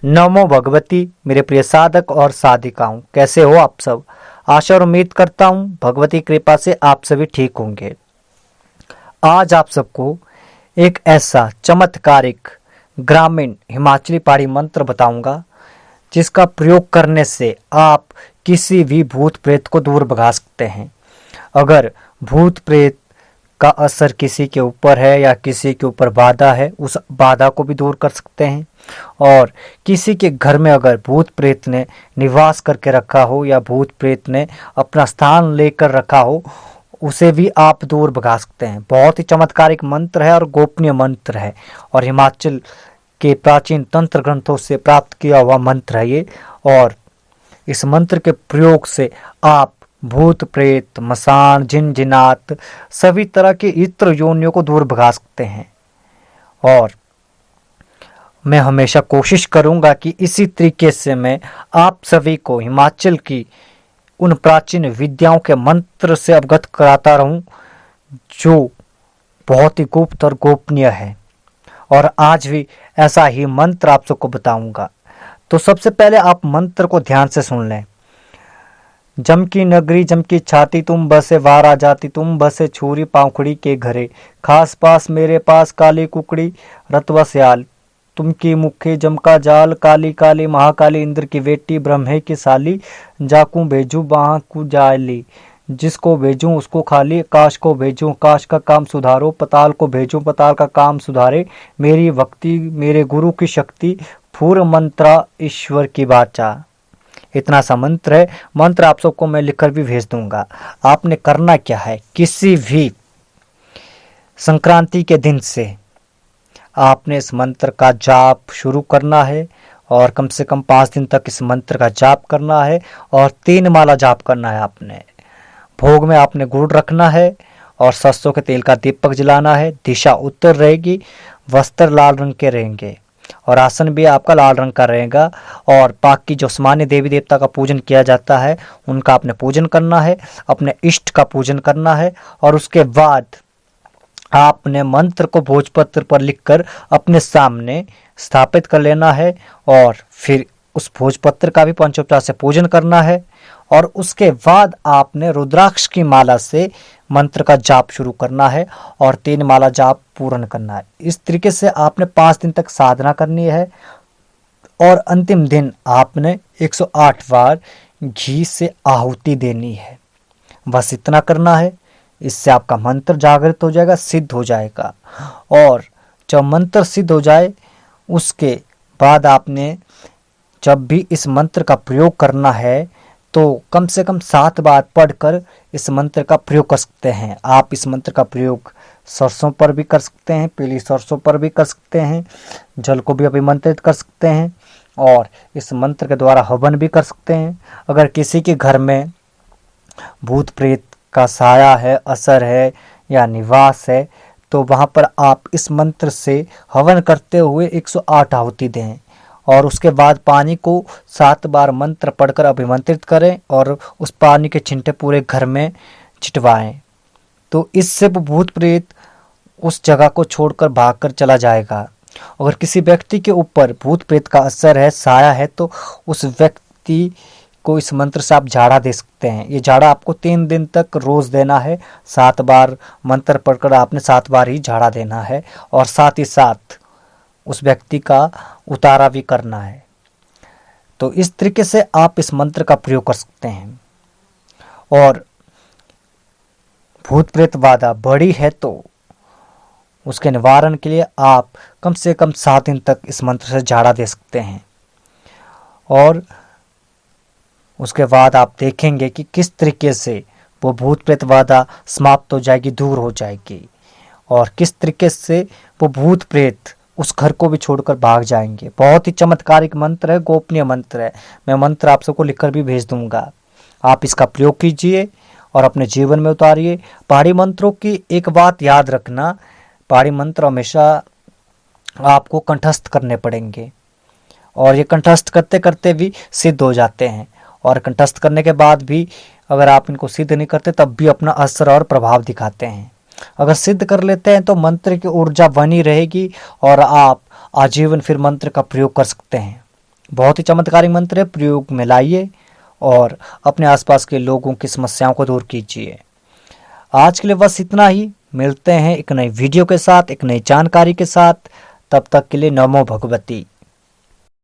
नमो भगवती। मेरे प्रिय साधक और साधिकाओं, कैसे हो आप सब। आशा और उम्मीद करता हूँ भगवती कृपा से आप सभी ठीक होंगे। आज आप सबको एक ऐसा चमत्कारिक ग्रामीण हिमाचली पहाड़ी मंत्र बताऊंगा जिसका प्रयोग करने से आप किसी भी भूत प्रेत को दूर भगा सकते हैं। अगर भूत प्रेत का असर किसी के ऊपर है या किसी के ऊपर बाधा है, उस बाधा को भी दूर कर सकते हैं। और किसी के घर में अगर भूत प्रेत ने निवास करके रखा हो या भूत प्रेत ने अपना स्थान लेकर रखा हो, उसे भी आप दूर भगा सकते हैं। बहुत ही चमत्कारिक मंत्र है और गोपनीय मंत्र है और हिमाचल के प्राचीन तंत्र ग्रंथों से प्राप्त किया हुआ मंत्र है ये। और इस मंत्र के प्रयोग से आप भूत प्रेत, मसान, जिन जिनात, सभी तरह के इत्र योनियों को दूर भगा सकते हैं। और मैं हमेशा कोशिश करूंगा कि इसी तरीके से मैं आप सभी को हिमाचल की उन प्राचीन विद्याओं के मंत्र से अवगत कराता रहूं जो बहुत ही गुप्त और गोपनीय है। और आज भी ऐसा ही मंत्र आप सबको बताऊंगा। तो सबसे पहले आप मंत्र को ध्यान से सुन लें। जम की नगरी जम की छाती तुम बसे वार आ जाती तुम बसे छुरी पाउखड़ी के घरे खास पास मेरे पास काली कुकड़ी रतवा स्याल तुम की मुखे जम का जाल काली काली महाकाली इंद्र की बेटी ब्रह्मे की साली जाकू भेजू बाह कु जाली जिसको भेजूं उसको खाली काश को भेजूं काश का काम सुधारो पताल को भेजूं पताल का काम सुधारे मेरी भक्ति मेरे गुरु की शक्ति फूर मंत्रा ईश्वर की बाचा। इतना सा मंत्र है। मंत्र आप सबको मैं लिखकर भी भेज दूंगा। आपने करना क्या है, किसी भी संक्रांति के दिन से आपने इस मंत्र का जाप शुरू करना है और कम से कम 5 दिन तक इस मंत्र का जाप करना है और 3 माला जाप करना है। आपने भोग में आपने गुड़ रखना है और सरसों के तेल का दीपक जलाना है। दिशा उत्तर रहेगी, वस्त्र लाल रंग के रहेंगे और आसन भी आपका लाल रंग का रहेगा। और बाकी जो सामान्य देवी देवता का पूजन किया जाता है उनका आपने पूजन करना है, अपने इष्ट का पूजन करना है। और उसके बाद आपने मंत्र को भोजपत्र पर लिखकर अपने सामने स्थापित कर लेना है और फिर उस भोजपत्र का भी पंचोपचार से पूजन करना है। और उसके बाद आपने रुद्राक्ष की माला से मंत्र का जाप शुरू करना है और 3 माला जाप पूर्ण करना है। इस तरीके से आपने 5 दिन तक साधना करनी है और अंतिम दिन आपने 108 बार घी से आहुति देनी है। बस इतना करना है। इससे आपका मंत्र जागृत हो जाएगा, सिद्ध हो जाएगा। और जब मंत्र सिद्ध हो जाए उसके बाद आपने जब भी इस मंत्र का प्रयोग करना है तो कम से कम 7 बार पढ़कर इस मंत्र का प्रयोग कर सकते हैं। आप इस मंत्र का प्रयोग सरसों पर भी कर सकते हैं, पीली सरसों पर भी कर सकते हैं, जल को भी अभिमंत्रित कर सकते हैं और इस मंत्र के द्वारा हवन भी कर सकते हैं। अगर किसी के घर में भूत प्रेत का साया है, असर है या निवास है तो वहाँ पर आप इस मंत्र से हवन करते हुए 108 आहुति दें और उसके बाद पानी को 7 बार मंत्र पढ़कर अभिमंत्रित करें और उस पानी के छिंटे पूरे घर में छिटवाएं। तो इससे वो भूत प्रेत उस जगह को छोड़कर भागकर चला जाएगा। अगर किसी व्यक्ति के ऊपर भूत प्रेत का असर है, साया है, तो उस व्यक्ति को इस मंत्र से आप झाड़ा दे सकते हैं। ये झाड़ा आपको 3 दिन तक रोज देना है। 7 बार मंत्र पढ़कर आपने 7 बार ही झाड़ा देना है और साथ ही साथ उस व्यक्ति का उतारा भी करना है। तो इस तरीके से आप इस मंत्र का प्रयोग कर सकते हैं। और भूत प्रेत बाधा बड़ी है तो उसके निवारण के लिए आप कम से कम 7 दिन तक इस मंत्र से झाड़ा दे सकते हैं। और उसके बाद आप देखेंगे कि किस तरीके से वो भूत प्रेत बाधा समाप्त हो जाएगी, दूर हो जाएगी और किस तरीके से वो भूत प्रेत उस घर को भी छोड़कर भाग जाएंगे। बहुत ही चमत्कारिक मंत्र है, गोपनीय मंत्र है। मैं मंत्र आप सबको लिखकर भी भेज दूंगा। आप इसका प्रयोग कीजिए और अपने जीवन में उतारिए। पहाड़ी मंत्रों की एक बात याद रखना, पहाड़ी मंत्र हमेशा आपको कंठस्थ करने पड़ेंगे और ये कंठस्थ करते करते भी सिद्ध हो जाते हैं। और कंठस्थ करने के बाद भी अगर आप इनको सिद्ध नहीं करते तब भी अपना असर और प्रभाव दिखाते हैं। अगर सिद्ध कर लेते हैं तो मंत्र की ऊर्जा बनी रहेगी और आप आजीवन फिर मंत्र का प्रयोग कर सकते हैं। बहुत ही चमत्कारिक मंत्र है, प्रयोग में लाइए और अपने आसपास के लोगों की समस्याओं को दूर कीजिए। आज के लिए बस इतना ही। मिलते हैं एक नई वीडियो के साथ, एक नई जानकारी के साथ। तब तक के लिए नमो भगवती।